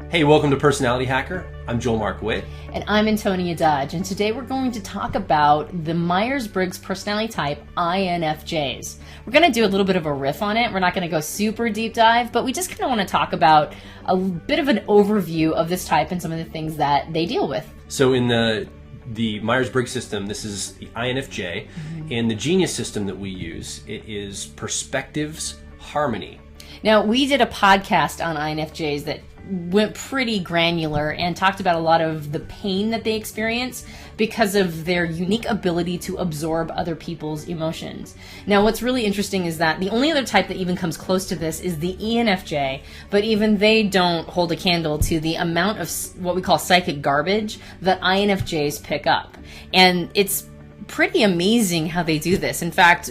Hey, welcome to Personality Hacker. I'm Joel Mark Witt. And I'm Antonia Dodge, and today we're going to talk about the Myers Briggs personality type, INFJs. We're going to do a little bit of a riff on it. We're not going to go super deep dive, but we just kind of want to talk about a bit of an overview of this type and some of the things that they deal with. So in the Myers Briggs system, this is the INFJ. In the Genius system that we use, it is perspectives, harmony. Now, we did a podcast on INFJs that went pretty granular and talked about a lot of the pain that they experience because of their unique ability to absorb other people's emotions. Now, what's really interesting is that the only other type that even comes close to this is the ENFJ, but even they don't hold a candle to the amount of what we call psychic garbage that INFJs pick up. And it's pretty amazing how they do this. In fact,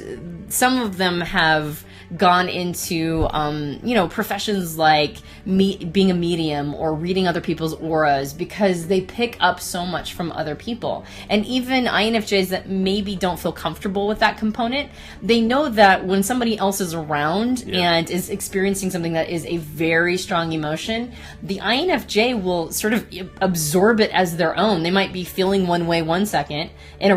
some of them have gone into, professions like being a medium or reading other people's auras because they pick up so much from other people. And even INFJs that maybe don't feel comfortable with that component, they know that when somebody else is around and is experiencing something that is a very strong emotion, the INFJ will sort of absorb it as their own. They might be feeling one way one second,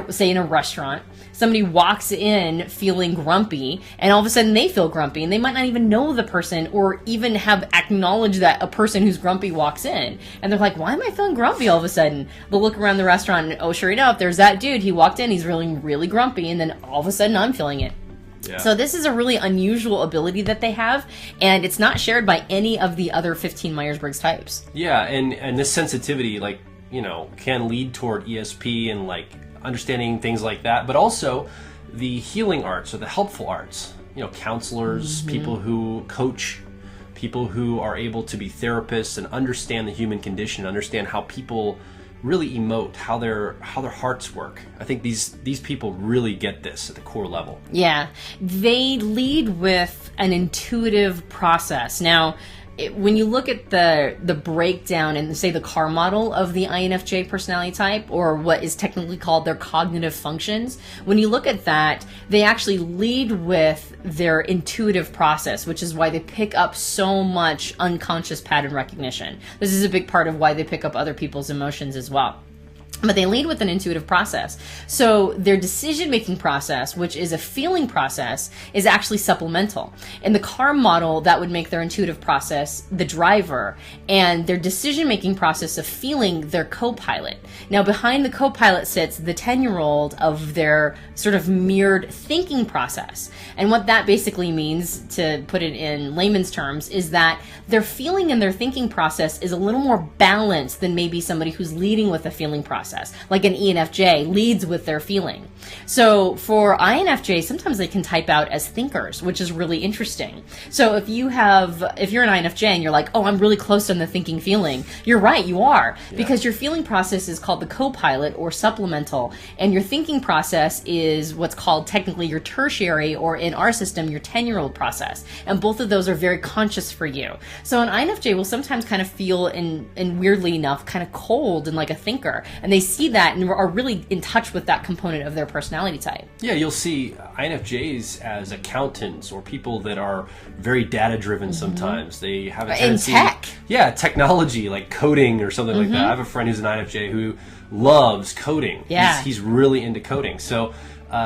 say in a restaurant. Somebody walks in feeling grumpy, and all of a sudden they feel grumpy, and they might not even know the person or even have acknowledged that a person who's grumpy walks in. And they're like, why am I feeling grumpy all of a sudden? They'll look around the restaurant and, oh, sure enough, there's that dude. He walked in, he's really, really grumpy, and then all of a sudden I'm feeling it. Yeah. So this is a really unusual ability that they have, and it's not shared by any of the other 15 Myers Briggs types. Yeah, and this sensitivity, can lead toward ESP and understanding things like that, but also the healing arts or the helpful arts. Counselors, people who coach, people who are able to be therapists and understand the human condition, understand how people really emote, how their hearts work. I think these people really get this at the core level. Yeah, they lead with an intuitive process. Now, when you look at the breakdown and say the car model of the INFJ personality type, or what is technically called their cognitive functions, when you look at that, they actually lead with their intuitive process, which is why they pick up so much unconscious pattern recognition. This is a big part of why they pick up other people's emotions as well. But they lead with an intuitive process. So their decision-making process, which is a feeling process, is actually supplemental. In the car model, that would make their intuitive process the driver, and their decision-making process of feeling their co-pilot. Now, behind the co-pilot sits the 10-year-old of their sort of mirrored thinking process. And what that basically means, to put it in layman's terms, is that their feeling and their thinking process is a little more balanced than maybe somebody who's leading with a feeling process. Like an ENFJ leads with their feeling. So for INFJ, sometimes they can type out as thinkers, which is really interesting. So if you're an INFJ and you're like, oh, I'm really close on the thinking feeling, you're right, you are. Yeah. Because your feeling process is called the co-pilot or supplemental, and your thinking process is what's called technically your tertiary, or in our system, your 10-year-old process. And both of those are very conscious for you. So an INFJ will sometimes kind of feel, and weirdly enough, kind of cold and like a thinker. And they see that and are really in touch with that component of their personality type. Yeah, you'll see INFJs as accountants or people that are very data-driven sometimes. They have a tendency... In tech. Yeah, technology, like coding or something like that. I have a friend who's an INFJ who loves coding. Yeah. He's really into coding. So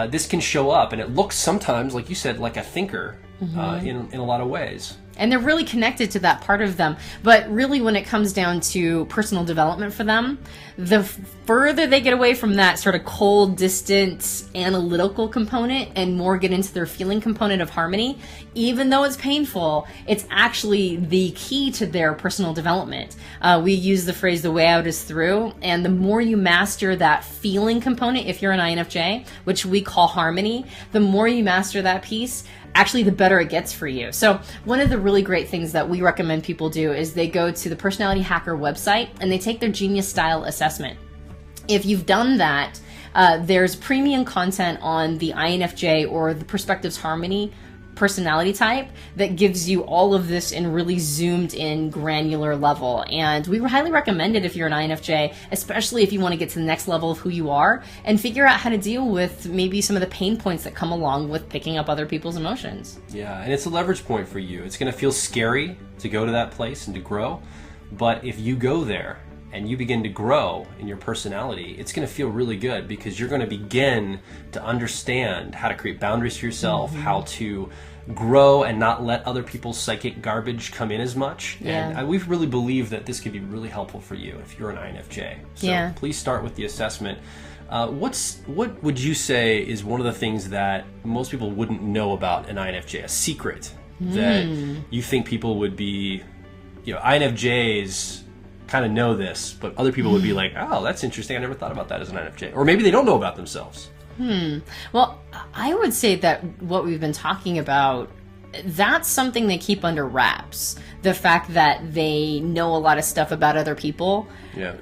this can show up, and it looks sometimes, like you said, like a thinker in a lot of ways. And they're really connected to that part of them. But really, when it comes down to personal development for them, the further they get away from that sort of cold, distant, analytical component and more get into their feeling component of harmony, even though it's painful, it's actually the key to their personal development. We use the phrase, the way out is through. And the more you master that feeling component, if you're an INFJ, which we call harmony, the more you master that piece, actually the better it gets for you. So one of the really great things that we recommend people do is they go to the Personality Hacker website and they take their Genius Style assessment. If you've done that, there's premium content on the INFJ or the Perspectives Harmony personality type that gives you all of this in really zoomed in granular level. And we highly recommend it if you're an INFJ, especially if you want to get to the next level of who you are and figure out how to deal with maybe some of the pain points that come along with picking up other people's emotions. Yeah, and it's a leverage point for you. It's going to feel scary to go to that place and to grow, But if you go there and you begin to grow in your personality, it's going to feel really good because you're going to begin to understand how to create boundaries for yourself, how to grow and not let other people's psychic garbage come in as much. Yeah. And we really believe that this could be really helpful for you if you're an INFJ. So please start with the assessment. What would you say is one of the things that most people wouldn't know about an INFJ, a secret that you think people would be, INFJs kind of know this, but other people would be like, oh, that's interesting. I never thought about that as an INFJ. Or maybe they don't know about themselves. Well, I would say that what we've been talking about, that's something they keep under wraps. The fact that they know a lot of stuff about other people,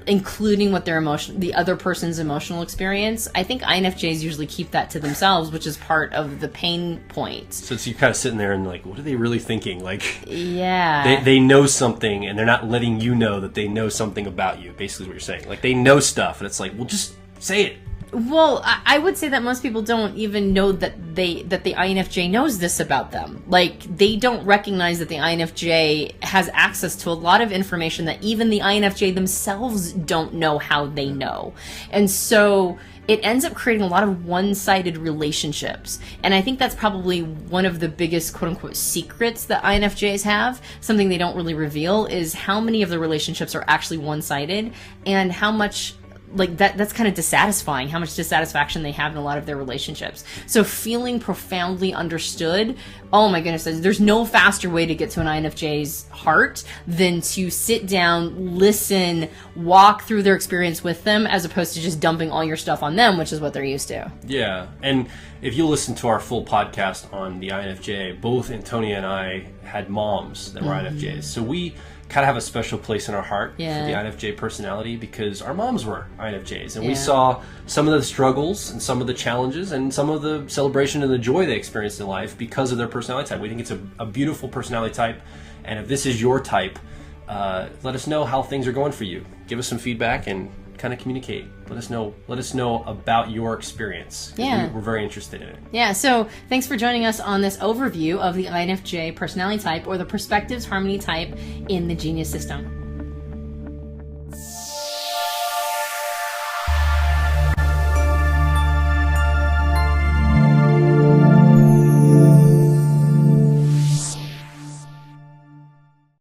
including what their the other person's emotional experience. I think INFJs usually keep that to themselves, which is part of the pain point. So you're kind of sitting there and like, what are they really thinking? Like, yeah, they know something and they're not letting you know that they know something about you. Basically, what you're saying, like they know stuff, and it's like, well, just say it. Well, I would say that most people don't even know that the INFJ knows this about them. Like, they don't recognize that the INFJ has access to a lot of information that even the INFJ themselves don't know how they know. And so it ends up creating a lot of one-sided relationships. And I think that's probably one of the biggest quote-unquote secrets that INFJs have. Something they don't really reveal is how many of the relationships are actually one-sided and how much that's kind of dissatisfying, how much dissatisfaction they have in a lot of their relationships. So feeling profoundly understood, oh my goodness, there's no faster way to get to an INFJ's heart than to sit down, listen, walk through their experience with them, as opposed to just dumping all your stuff on them, which is what they're used to. Yeah, and if you listen to our full podcast on the INFJ, both Antonia and I had moms that were INFJs. So we kind of have a special place in our heart for the INFJ personality because our moms were INFJs, and we saw some of the struggles and some of the challenges and some of the celebration and the joy they experienced in life because of their personality type. We think it's a beautiful personality type, and if this is your type, let us know how things are going for you. Give us some feedback and kind of communicate. Let us know about your experience. We're very interested in it. Yeah, so thanks for joining us on this overview of the INFJ personality type, or the Perspectives Harmony type in the Genius System.